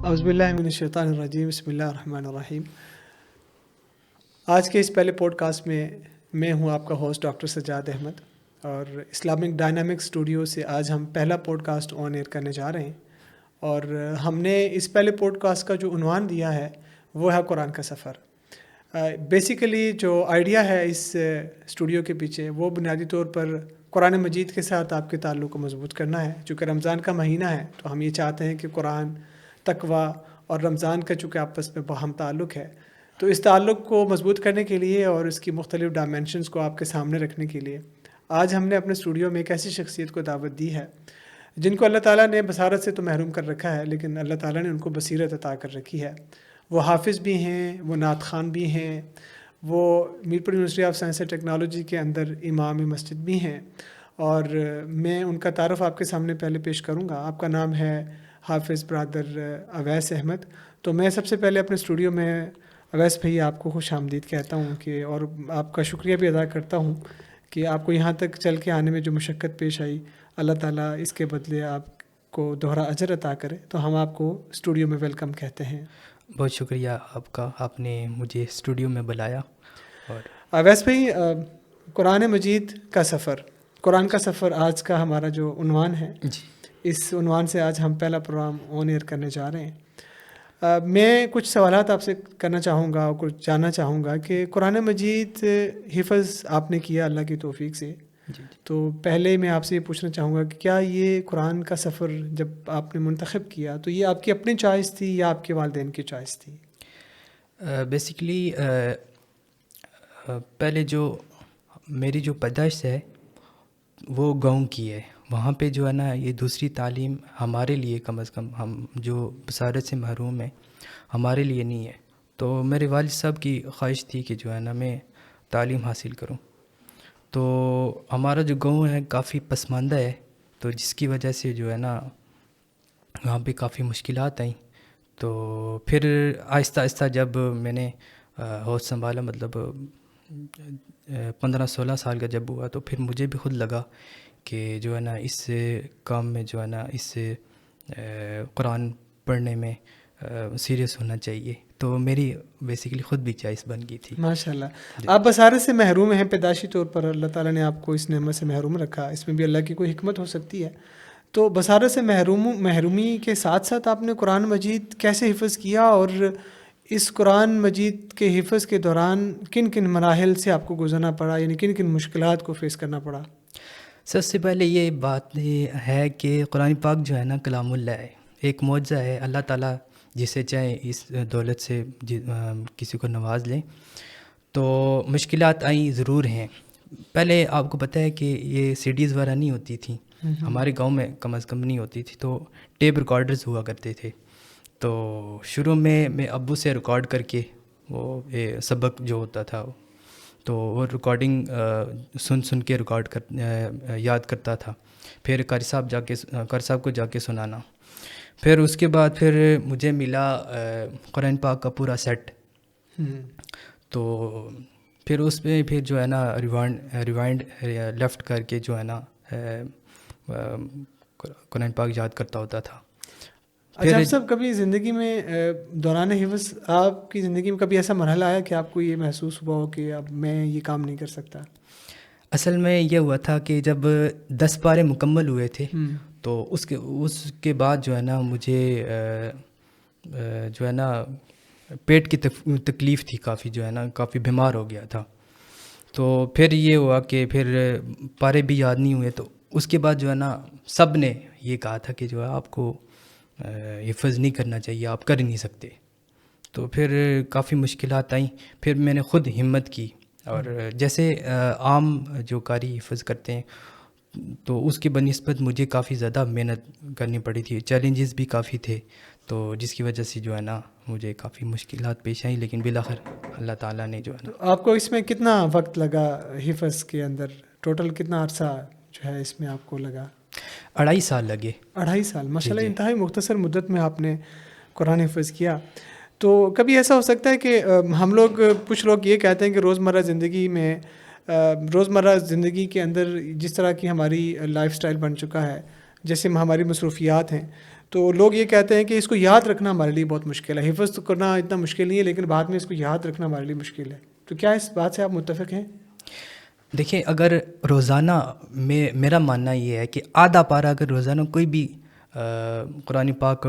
اعوذ باللہ من الشیطان الرجیم، بسم اللہ الرحمن الرحیم۔ آج کے اس پہلے پوڈ کاسٹ میں ہوں آپ کا ہوسٹ ڈاکٹر سجاد احمد، اور اسلامک ڈائنامک اسٹوڈیو سے آج ہم پہلا پوڈ کاسٹ آن ایئر کرنے جا رہے ہیں، اور ہم نے اس پہلے پوڈ کاسٹ کا جو عنوان دیا ہے وہ ہے قرآن کا سفر۔ بیسیکلی جو آئیڈیا ہے اس اسٹوڈیو کے پیچھے وہ بنیادی طور پر قرآن مجید کے ساتھ آپ کے تعلق کو مضبوط کرنا ہے۔ چونکہ رمضان کا مہینہ ہے تو ہم یہ چاہتے ہیں کہ قرآن، تقویٰ اور رمضان کا چونکہ آپس میں باہم تعلق ہے، تو اس تعلق کو مضبوط کرنے کے لیے اور اس کی مختلف ڈائمینشنز کو آپ کے سامنے رکھنے کے لیے آج ہم نے اپنے اسٹوڈیو میں ایک ایسی شخصیت کو دعوت دی ہے جن کو اللہ تعالیٰ نے بصارت سے تو محروم کر رکھا ہے، لیکن اللہ تعالیٰ نے ان کو بصیرت عطا کر رکھی ہے۔ وہ حافظ بھی ہیں، وہ نعت خوان بھی ہیں، وہ Mirpur university of science and technology کے اندر امام مسجد بھی ہیں، اور میں ان کا تعارف آپ کے سامنے پہلے پیش کروں گا۔ آپ کا نام ہے حافظ برادر اویس احمد۔ تو میں سب سے پہلے اپنے اسٹوڈیو میں اویس بھائی آپ کو خوش آمدید کہتا ہوں کہ، اور آپ کا شکریہ بھی ادا کرتا ہوں کہ آپ کو یہاں تک چل کے آنے میں جو مشقت پیش آئی، اللہ تعالیٰ اس کے بدلے آپ کو دوہرا اجر عطا کرے۔ تو ہم آپ کو اسٹوڈیو میں ویلکم کہتے ہیں۔ بہت شکریہ آپ کا، آپ نے مجھے اسٹوڈیو میں بلایا۔ اور اویس بھائی، قرآن مجید کا سفر، قرآن کا سفر آج کا ہمارا جو عنوان ہے، جی، اس عنوان سے آج ہم پہلا پروگرام آن ایئر کرنے جا رہے ہیں۔ میں کچھ سوالات آپ سے کرنا چاہوں گا اور کچھ جاننا چاہوں گا کہ قرآن مجید حفظ آپ نے کیا اللہ کی توفیق سے، جی، تو پہلے میں آپ سے یہ پوچھنا چاہوں گا کہ کیا یہ قرآن کا سفر جب آپ نے منتخب کیا تو یہ آپ کی اپنی چوائس تھی یا آپ کے والدین کی چوائس تھی؟ بیسیکلی پہلے جو میری جو پیدائش ہے وہ گاؤں کی ہے، وہاں پہ جو ہے نا یہ دوسری تعلیم ہمارے لیے کم از کم، ہم جو بصارت سے محروم ہیں ہمارے لیے نہیں ہے۔ تو میرے والد صاحب کی خواہش تھی کہ جو ہے نا میں تعلیم حاصل کروں، تو ہمارا جو گاؤں ہے کافی پسماندہ ہے، تو جس کی وجہ سے جو ہے نا وہاں پہ کافی مشکلات آئیں۔ تو پھر آہستہ آہستہ جب میں نے ہوش سنبھالا، مطلب 15-16 سال کا جب ہوا، تو پھر مجھے بھی خود لگا کہ جو ہے نا اس کام میں جو ہے نا اس قرآن پڑھنے میں سیریس ہونا چاہیے، تو میری بیسیکلی خود بھی چوائس بن گئی تھی۔ ماشاءاللہ، آپ بصارت سے محروم ہیں، پیدائشی طور پر اللہ تعالیٰ نے آپ کو اس نعمت سے محروم رکھا، اس میں بھی اللہ کی کوئی حکمت ہو سکتی ہے۔ تو بصارت سے محرومی کے ساتھ ساتھ آپ نے قرآن مجید کیسے حفظ کیا، اور اس قرآن مجید کے حفظ کے دوران کن کن مراحل سے آپ کو گزرنا پڑا، یعنی کن کن مشکلات کو فیس کرنا پڑا؟ سب سے پہلے یہ بات ہے کہ قرآن پاک جو ہے نا کلام اللہ ہے، ایک معجزہ ہے۔ اللہ تعالیٰ جسے چاہے اس دولت سے کسی کو نواز لیں۔ تو مشکلات آئیں ضرور ہیں۔ پہلے آپ کو پتہ ہے کہ یہ سی ڈیز وغیرہ نہیں ہوتی تھیں، ہمارے گاؤں میں کم از کم نہیں ہوتی تھی، تو ٹیپ ریکارڈرز ہوا کرتے تھے۔ تو شروع میں ابو سے ریکارڈ کر کے وہ سبق جو ہوتا تھا تو وہ ریکارڈنگ سن کے یاد کرتا تھا، پھر قاری صاحب کو جا کے سنانا۔ پھر اس کے بعد پھر مجھے ملا قرآن پاک کا پورا سیٹ، تو پھر اس میں پھر جو ہے نا ریوائنڈ لیفٹ کر کے جو ہے نا قرآن پاک یاد کرتا ہوتا تھا۔ اچھا صاحب، کبھی زندگی میں دوران حفظ آپ کی زندگی میں کبھی ایسا مرحلہ آیا کہ آپ کو یہ محسوس ہوا ہو کہ اب میں یہ کام نہیں کر سکتا؟ اصل میں یہ ہوا تھا کہ جب 10 پارے مکمل ہوئے تھے تو اس کے بعد جو ہے نا مجھے جو ہے نا پیٹ کی تکلیف تھی کافی، جو ہے نا کافی بیمار ہو گیا تھا۔ تو پھر یہ ہوا کہ پھر پارے بھی یاد نہیں ہوئے، تو اس کے بعد جو ہے نا سب نے یہ کہا تھا کہ جو ہے آپ کو حفظ نہیں کرنا چاہیے، آپ کر نہیں سکتے۔ تو پھر کافی مشکلات آئیں، پھر میں نے خود ہمت کی، اور جیسے عام جو قاری حفظ کرتے ہیں تو اس کی بنسبت مجھے کافی زیادہ محنت کرنی پڑی تھی، چیلنجز بھی کافی تھے، تو جس کی وجہ سے جو ہے نا مجھے کافی مشکلات پیش آئیں، لیکن بالآخر اللہ تعالیٰ نے جو ہے نا۔ آپ کو اس میں کتنا وقت لگا حفظ کے اندر؟ ٹوٹل کتنا عرصہ جو ہے اس میں آپ کو لگا؟ 2.5 سال لگے۔ 2.5 سال، ماشاءاللہ انتہائی مختصر مدت میں آپ نے قرآن حفظ کیا۔ تو کبھی ایسا ہو سکتا ہے کہ ہم لوگ، کچھ لوگ یہ کہتے ہیں کہ روزمرہ زندگی کے اندر جس طرح کی ہماری لائف سٹائل بن چکا ہے، جیسے ہماری مصروفیات ہیں، تو لوگ یہ کہتے ہیں کہ اس کو یاد رکھنا ہمارے لیے بہت مشکل ہے. حفظ تو کرنا اتنا مشکل نہیں ہے، لیکن بعد میں اس کو یاد رکھنا ہمارے لیے مشکل ہے. تو کیا اس بات سے آپ متفق ہیں؟ دیکھیں، اگر روزانہ میرا ماننا یہ ہے کہ آدھا پارہ اگر روزانہ کوئی بھی قرآن پاک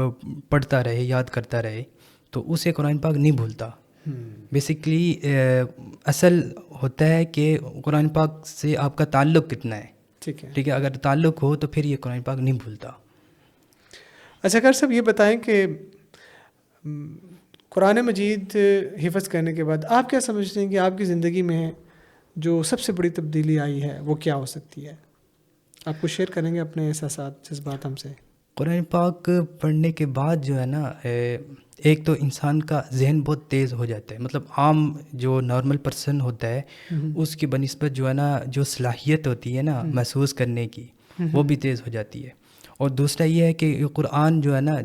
پڑھتا رہے، یاد کرتا رہے، تو اسے قرآن پاک نہیں بھولتا. بیسیکلی اصل ہوتا ہے کہ قرآن پاک سے آپ کا تعلق کتنا ہے. ٹھیک ہے. ٹھیک ہے، اگر تعلق ہو تو پھر یہ قرآن پاک نہیں بھولتا. اچھا خیر صاحب، یہ بتائیں کہ قرآن مجید حفظ کرنے کے بعد آپ کیا سمجھتے ہیں کہ آپ کی زندگی میں جو سب سے بڑی تبدیلی آئی ہے وہ کیا ہو سکتی ہے؟ آپ کچھ شیئر کریں گے اپنے احساسات، جذبات ہم سے؟ قرآن پاک پڑھنے کے بعد جو ہے نا، ایک تو انسان کا ذہن بہت تیز ہو جاتا ہے. مطلب عام جو نارمل پرسن ہوتا ہے اس کی بنسبت جو ہے نا، جو صلاحیت ہوتی ہے نا محسوس کرنے کی، وہ بھی تیز ہو جاتی ہے. اور دوسرا یہ ہے کہ یہ قرآن جو ہے نا،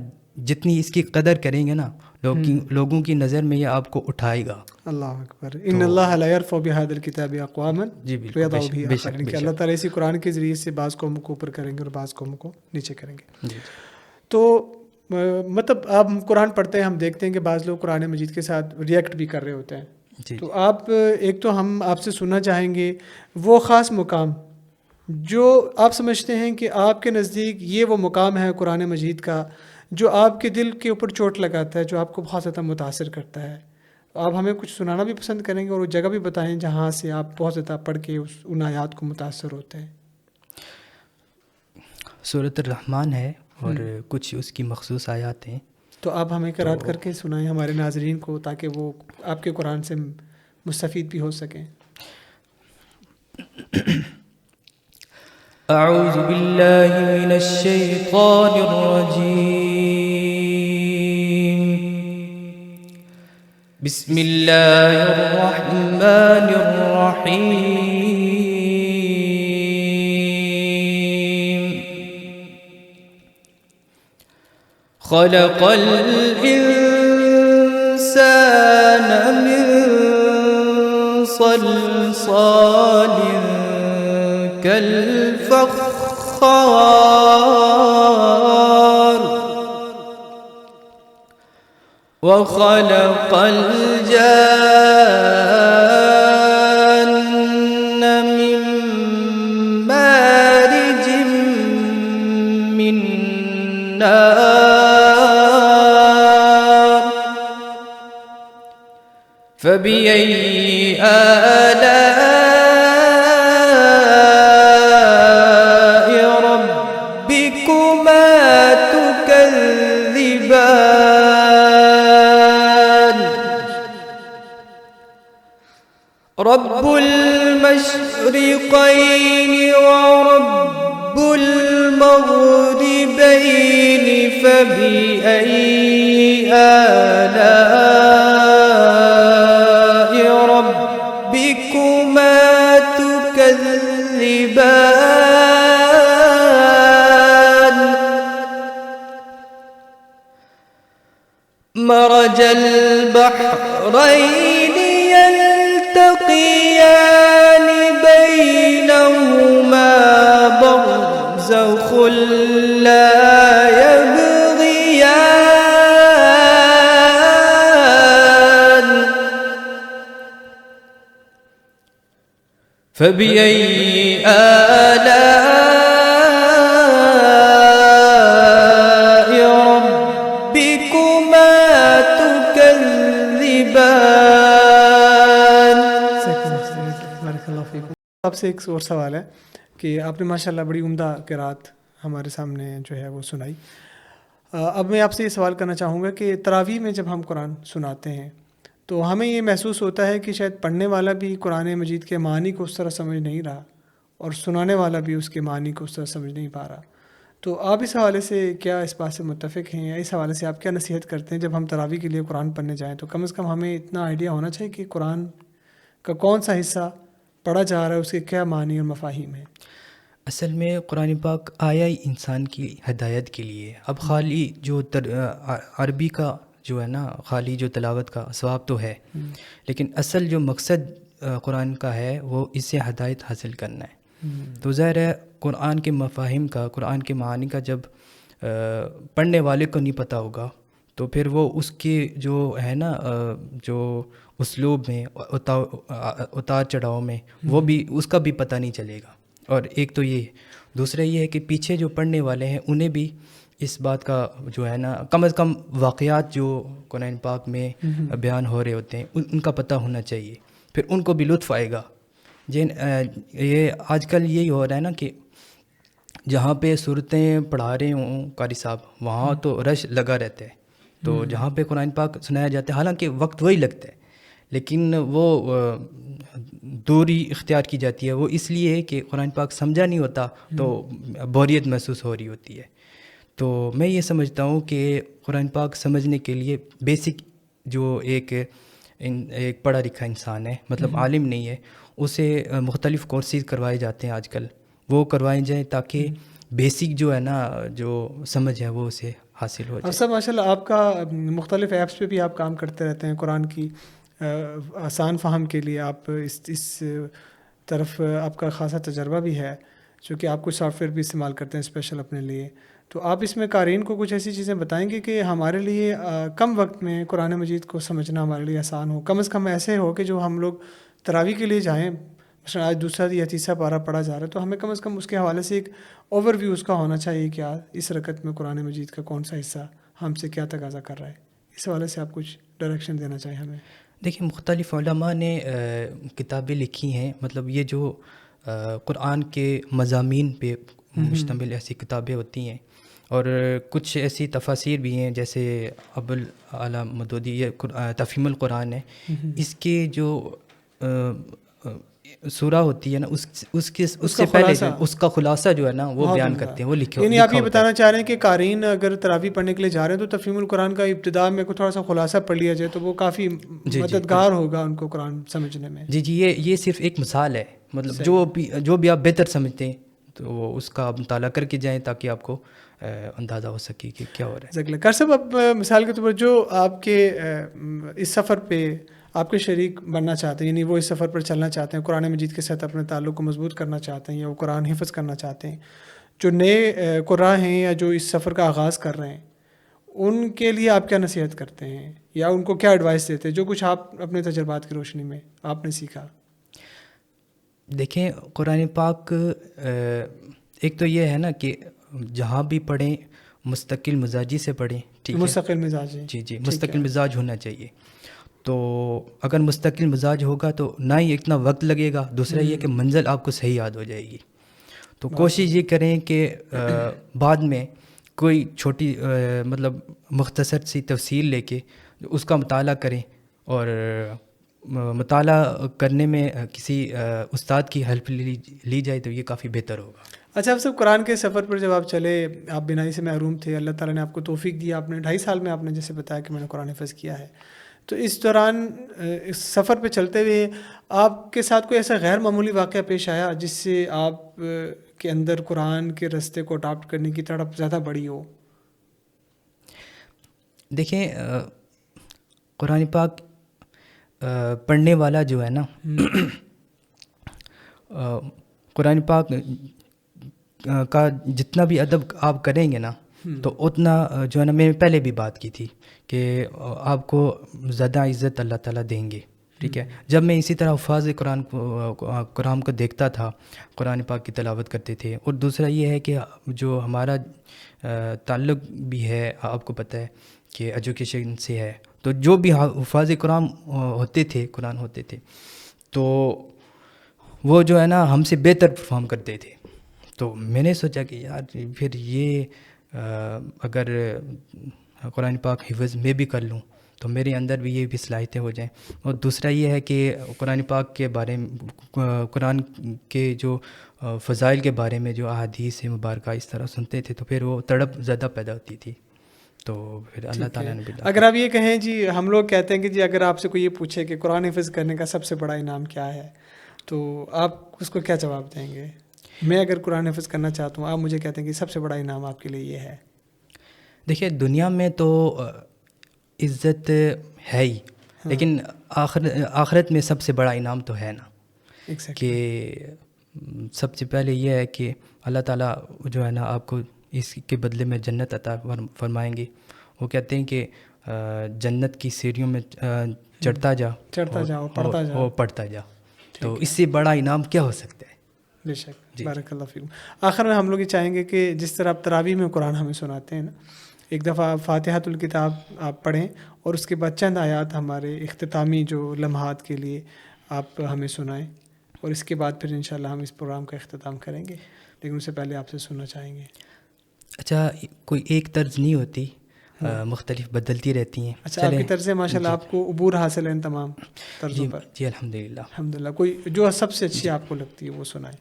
جتنی اس کی قدر کریں گے نا، لوگوں کی نظر میں یہ آپ کو اٹھائے گا. اللہ اکبر. ان اللہ لا یرفع بہذا الکتاب اقواما ویضع بہ آخرین، کہ اللہ تعالیٰ اسی قرآن کے ذریعے سے بعض قوموں کو اوپر کریں گے اور بعض قوموں کو نیچے کریں گے. تو مطلب آپ قرآن پڑھتے ہیں، ہم دیکھتے ہیں کہ بعض لوگ قرآن مجید کے ساتھ ریئیکٹ بھی کر رہے ہوتے ہیں. تو آپ ایک تو ہم آپ سے سننا چاہیں گے وہ خاص مقام جو آپ سمجھتے ہیں کہ آپ کے نزدیک یہ وہ مقام ہے قرآن مجید کا جو آپ کے دل کے اوپر چوٹ لگاتا ہے، جو آپ کو بہت زیادہ متاثر کرتا ہے. آپ ہمیں کچھ سنانا بھی پسند کریں گے اور وہ جگہ بھی بتائیں جہاں سے آپ بہت زیادہ پڑھ کے ان آیات کو متاثر ہوتے ہیں. سورۃ الرحمن ہے اور کچھ اس کی مخصوص آیات ہیں. تو آپ ہمیں قرات کر کے سنائیں ہمارے ناظرین کو، تاکہ وہ آپ کے قرآن سے مستفید بھی ہو سکیں. اعوذ باللہ من الشیطان الرجیم. بسم اللہ الرحمن الرحیم. خلق الانسان من صلصال كالفخار وخلق الجان من مارج من نار فبأي آلاء ربكما تكذبان رب المشرقين ورب المغربين فبأي آلاء ربكما تكذبان مرج البحرين يلتقيان بينهما برزخ لا يبغيان فبأي آلاء ربكما تكذبان. بارک اللہ فیکم. آپ سے ایک اور سوال ہے کہ آپ نے ماشاء اللہ بڑی عمدہ قرات ہمارے سامنے جو ہے وہ سنائی. اب میں آپ سے یہ سوال کرنا چاہوں گا کہ تراویح میں جب ہم قرآن سناتے ہیں تو ہمیں یہ محسوس ہوتا ہے کہ شاید پڑھنے والا بھی قرآن مجید کے معنی کو اس طرح سمجھ نہیں رہا اور سنانے والا بھی اس کے معنی کو اس طرح سمجھ نہیں پا رہا. تو آپ اس حوالے سے کیا اس بات سے متفق ہیں، یا اس حوالے سے آپ کیا نصیحت کرتے ہیں جب ہم تراویح کے لیے قرآن پڑھنے جائیں تو کم از کم ہمیں اتنا آئیڈیا ہونا چاہیے کہ قرآن کا کون سا حصہ پڑھا جا رہا ہے، اس کے کیا معنی اور مفاہیم ہیں؟ اصل میں قرآن پاک آیا ہی انسان کی ہدایت کے لیے. اب خالی جو عربی کا جو ہے نا، خالی جو تلاوت کا ثواب تو ہے، لیکن اصل جو مقصد قرآن کا ہے وہ اس سے ہدایت حاصل کرنا ہے. تو ظاہر ہے قرآن کے مفاہیم کا، قرآن کے معانی کا جب پڑھنے والے کو نہیں پتہ ہوگا تو پھر وہ اس کے جو ہے نا جو اسلوب میں اتار چڑھاؤ میں وہ بھی اس کا بھی پتہ نہیں چلے گا. اور ایک تو یہ، دوسرا یہ ہے کہ پیچھے جو پڑھنے والے ہیں انہیں بھی اس بات کا جو ہے نا کم از کم واقعات جو قرآن پاک میں بیان ہو رہے ہوتے ہیں ان کا پتہ ہونا چاہیے، پھر ان کو بھی لطف آئے گا. یہ آج کل یہی ہو رہا ہے نا کہ جہاں پہ صورتیں پڑھا رہے ہوں قاری صاحب وہاں تو رش لگا رہتا ہے، تو جہاں پہ قرآن پاک سنایا جاتا ہے حالانکہ وقت وہی لگتا ہے لیکن وہ دوری اختیار کی جاتی ہے. وہ اس لیے کہ قرآن پاک سمجھا نہیں ہوتا تو بوریت محسوس ہو رہی ہوتی ہے. تو میں یہ سمجھتا ہوں کہ قرآن پاک سمجھنے کے لیے بیسک جو ایک پڑھا لکھا انسان ہے، مطلب عالم نہیں ہے، اسے مختلف کورسز کروائے جاتے ہیں آج کل، وہ کروائے جائیں تاکہ بیسک جو ہے نا جو سمجھ ہے وہ اسے حاصل ہو جائے. سب ماشاء اللہ آپ کا مختلف ایپس پہ بھی آپ کام کرتے رہتے ہیں قرآن کی آسان فہم کے لیے. آپ اس طرف آپ کا خاصا تجربہ بھی ہے چونکہ آپ کچھ سافٹ ویئر بھی استعمال کرتے ہیں اسپیشل اپنے لیے. تو آپ اس میں قارئین کو کچھ ایسی چیزیں بتائیں گے کہ ہمارے لیے کم وقت میں قرآن مجید کو سمجھنا ہمارے لیے آسان ہو، کم از کم ایسے ہو کہ جو ہم لوگ تراویح کے لیے جائیں، مثلا آج دوسرا یا تیسرا پارہ پڑھا جا رہا ہے تو ہمیں کم از کم اس کے حوالے سے ایک اوور ویو اس کا ہونا چاہیے کہ اس رکعت میں قرآن مجید کا کون سا حصہ ہم سے کیا تقاضا کر رہا ہے. اس حوالے سے آپ کچھ ڈائریکشن دینا چاہیں ہمیں. دیکھیں مختلف علماء نے کتابیں لکھی ہیں، مطلب یہ جو قرآن کے مضامین پہ مشتمل ایسی کتابیں ہوتی ہیں، اور کچھ ایسی تفاسیر بھی ہیں جیسے ابوالعلا مدودی یہ تفہیم القرآن ہے، اس کے جو سورہ ہوتی ہے نا اس سے پہلے اس کا خلاصہ جو ہے نا وہ بیان کرتے ہیں، وہ لکھے. یعنی آپ یہ بتانا چاہ رہے ہیں کہ قارئین اگر تراویح پڑھنے کے لیے جا رہے ہیں تو تفہیم القرآن کا ابتدا میں تھوڑا سا خلاصہ پڑھ لیا جائے تو وہ کافی مددگار ہوگا ان کو قرآن سمجھنے میں. جی یہ صرف ایک مثال ہے، مطلب جو بھی آپ بہتر سمجھتے ہیں تو اس کا مطالعہ کر کے جائیں تاکہ آپ کو اندازہ ہو سکے کہ کیا ہو رہا ہے. کر صاحب اب مثال کے طور پر جو آپ کے اس سفر پہ آپ کے شریک بننا چاہتے ہیں، یعنی وہ اس سفر پر چلنا چاہتے ہیں، قرآن مجید کے ساتھ اپنے تعلق کو مضبوط کرنا چاہتے ہیں یا وہ قرآن حفظ کرنا چاہتے ہیں، جو نئے قراء ہیں یا جو اس سفر کا آغاز کر رہے ہیں، ان کے لیے آپ کیا نصیحت کرتے ہیں یا ان کو کیا ایڈوائس دیتے ہیں جو کچھ آپ اپنے تجربات کی روشنی میں آپ نے سیکھا؟ دیکھیں قرآن پاک ایک تو یہ ہے نا کہ جہاں بھی پڑھیں مستقل مزاجی سے پڑھیں، ٹھیک ہے، مستقل مزاج. جی مستقل مزاج ہونا چاہیے. تو اگر مستقل مزاج ہوگا تو نہ ہی اتنا وقت لگے گا، دوسرا یہ کہ منزل آپ کو صحیح یاد ہو جائے گی. تو کوشش یہ کریں کہ بعد میں کوئی چھوٹی مطلب مختصر سی تفصیل لے کے اس کا مطالعہ کریں، اور مطالعہ کرنے میں کسی استاد کی ہیلپ لی جائے تو یہ کافی بہتر ہوگا. اچھا آپ سب قرآن کے سفر پر جب آپ چلے، آپ بینائی سے محروم تھے، اللہ تعالیٰ نے آپ کو توفیق دیا، آپ نے 2.5 سال میں آپ نے جیسے بتایا کہ میں نے قرآن حفظ کیا ہے، تو اس دوران اس سفر پہ چلتے ہوئے آپ کے ساتھ کوئی ایسا غیر معمولی واقعہ پیش آیا جس سے آپ کے اندر قرآن کے رستے کو اڈاپٹ کرنے کی تڑپ زیادہ بڑی ہو؟ دیکھیں قرآن پاک پڑھنے والا جو ہے نا قرآن پاک کا جتنا بھی ادب آپ کریں گے نا تو اتنا جو ہے نا، میں نے پہلے بھی بات کی تھی کہ آپ کو زیادہ عزت اللہ تعالیٰ دیں گے، ٹھیک ہے. جب میں اسی طرح حفاظ قرآن کو دیکھتا تھا، قرآن پاک کی تلاوت کرتے تھے، اور دوسرا یہ ہے کہ جو ہمارا تعلق بھی ہے آپ کو پتہ ہے کہ ایجوکیشن سے ہے، تو جو بھی حفاظ قرآن ہوتے تھے تو وہ جو ہے نا ہم سے بہتر پرفارم کرتے تھے. تو میں نے سوچا کہ یار پھر یہ اگر قرآن پاک حفظ میں بھی کر لوں تو میرے اندر بھی یہ بھی صلاحیتیں ہو جائیں. اور دوسرا یہ ہے کہ قرآن پاک کے بارے میں، قرآن کے جو فضائل کے بارے میں جو احادیث مبارکہ اس طرح سنتے تھے تو پھر وہ تڑپ زیادہ پیدا ہوتی تھی. تو پھر اللہ تعالیٰ نے بھی اگر آپ یہ کہیں جی، ہم لوگ کہتے ہیں کہ جی اگر آپ سے کوئی یہ پوچھے کہ قرآن حفظ کرنے کا سب سے بڑا انعام کیا ہے تو آپ اس کو کیا جواب دیں گے؟ میں اگر قرآن حفظ کرنا چاہتا ہوں، آپ مجھے کہتے ہیں کہ سب سے بڑا انعام آپ کے لیے یہ ہے. دیکھیے دنیا میں تو عزت ہے ہی، لیکن آخرت میں سب سے بڑا انعام تو ہے نا کہ سب سے پہلے یہ ہے کہ اللہ تعالیٰ جو ہے نا آپ کو اس کے بدلے میں جنت عطا فرمائیں گے. وہ کہتے ہیں کہ جنت کی سیڑھیوں میں چڑھتا جا اور پڑھتا جا. تو اس سے بڑا انعام کیا ہو سکتا ہے؟ بے شک. بارک اللہ فیکم. آخر میں ہم لوگ یہ چاہیں گے کہ جس طرح آپ تراویح میں قرآن ہمیں سناتے ہیں نا، ایک دفعہ فاتحۃ الکتاب آپ پڑھیں اور اس کے بعد چند آیات ہمارے اختتامی جو لمحات کے لیے آپ ہمیں سنائیں، اور اس کے بعد پھر انشاءاللہ ہم اس پروگرام کا اختتام کریں گے. لیکن اس سے پہلے آپ سے سننا چاہیں گے. اچھا، کوئی ایک طرز نہیں ہوتی، مختلف بدلتی رہتی ہیں. اچھا، آپ کی طرز سے ماشاءاللہ آپ کو عبور حاصل ہے ان تمام طرزوں پر. جی الحمدللہ. الحمدللہ. کوئی جو سب سے اچھی آپ کو لگتی ہے وہ سنائیں.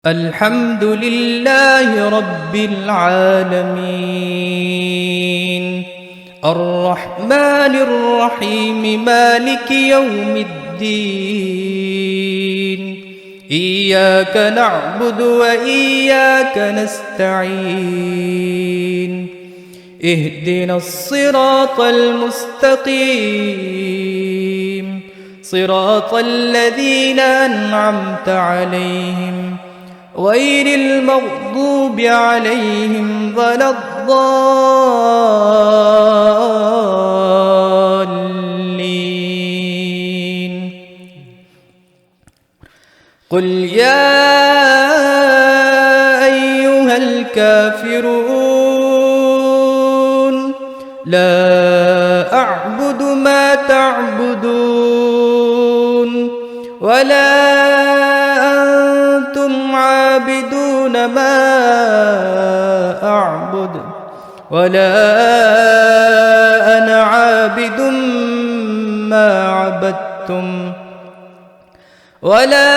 الحمد للہ رب العالمین الرحمن الرحیم مالک یوم الدین ایاک نعبد و ایاک نستعین اہدنا الصراط المستقیم صراط الذین انعمت علیہم غیر المغضوب علیہم ولا الضالین. قل یا ایہا الکافرون لا اعبد ما تعبدون ولا انتم عابدون ما اعبد ولا انا عابد ما عبدتم ولا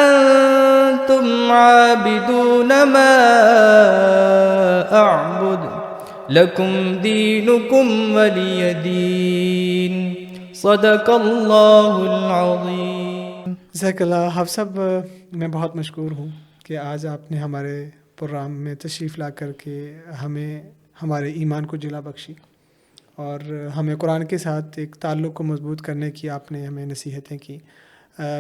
انتم عابدون ما اعبد لکم دینکم ولی دین. صدق اللہ العظیم. جزاک اللہ. حافظ صاحب، میں بہت مشکور ہوں کہ آج آپ نے ہمارے پروگرام میں تشریف لا کر کے ہمیں ہمارے ایمان کو جلا بخشی اور ہمیں قرآن کے ساتھ ایک تعلق کو مضبوط کرنے کی آپ نے ہمیں نصیحتیں کی.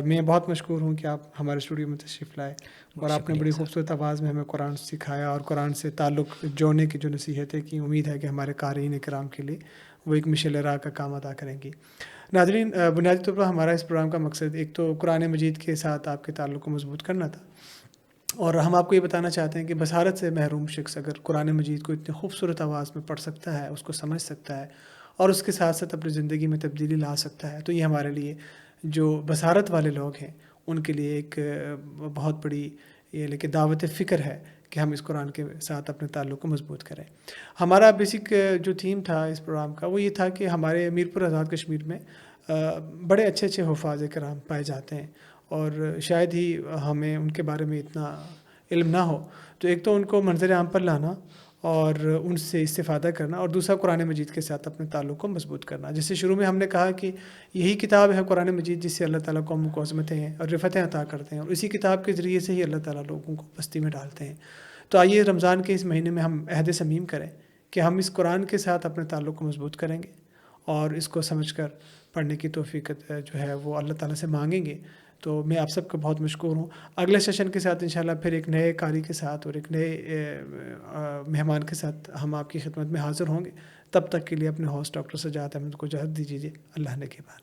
میں بہت مشکور ہوں کہ آپ ہمارے اسٹوڈیو میں تشریف لائے اور آپ نے بڑی خوبصورت آواز میں ہمیں قرآن سکھایا اور قرآن سے تعلق جوڑنے کی جو نصیحتیں کی، امید ہے کہ ہمارے قارئین کرام کے لیے وہ ایک مشعل راہ کا کام ادا کریں گی. ناظرین، بنیادی طور پر ہمارا اس پروگرام کا مقصد ایک تو قرآن مجید کے ساتھ آپ کے تعلق کو مضبوط کرنا تھا، اور ہم آپ کو یہ بتانا چاہتے ہیں کہ بصارت سے محروم شخص اگر قرآن مجید کو اتنی خوبصورت آواز میں پڑھ سکتا ہے، اس کو سمجھ سکتا ہے اور اس کے ساتھ ساتھ اپنی زندگی میں تبدیلی لا سکتا ہے، تو یہ ہمارے لیے جو بصارت والے لوگ ہیں ان کے لیے ایک بہت بڑی یہ لیکن دعوت فکر ہے کہ ہم اس قرآن کے ساتھ اپنے تعلق کو مضبوط کریں. ہمارا بیسک جو تھیم تھا اس پروگرام کا وہ یہ تھا کہ ہمارے میرپور آزاد کشمیر میں بڑے اچھے اچھے حفاظ کرام پائے جاتے ہیں اور شاید ہی ہمیں ان کے بارے میں اتنا علم نہ ہو. تو ایک تو ان کو منظر عام پر لانا اور ان سے استفادہ کرنا، اور دوسرا قرآن مجید کے ساتھ اپنے تعلق کو مضبوط کرنا. جیسے شروع میں ہم نے کہا کہ یہی کتاب ہے قرآن مجید جس سے اللہ تعالیٰ قوموں کو عظمتیں ہیں اور رفتیں عطا کرتے ہیں، اور اسی کتاب کے ذریعے سے ہی اللہ تعالیٰ لوگوں کو بستی میں ڈالتے ہیں. تو آئیے رمضان کے اس مہینے میں ہم عہد صمیم کریں کہ ہم اس قرآن کے ساتھ اپنے تعلق کو مضبوط کریں گے اور اس کو سمجھ کر پڑھنے کی توفیق جو ہے وہ اللہ تعالیٰ سے مانگیں گے. تو میں آپ سب کا بہت مشکور ہوں. اگلے سیشن کے ساتھ انشاءاللہ پھر ایک نئے قاری کے ساتھ اور ایک نئے مہمان کے ساتھ ہم آپ کی خدمت میں حاضر ہوں گے. تب تک کے لیے اپنے ہوسٹ ڈاکٹر سجاد احمد کو اجازت دیجیے. اللہ نگہبان.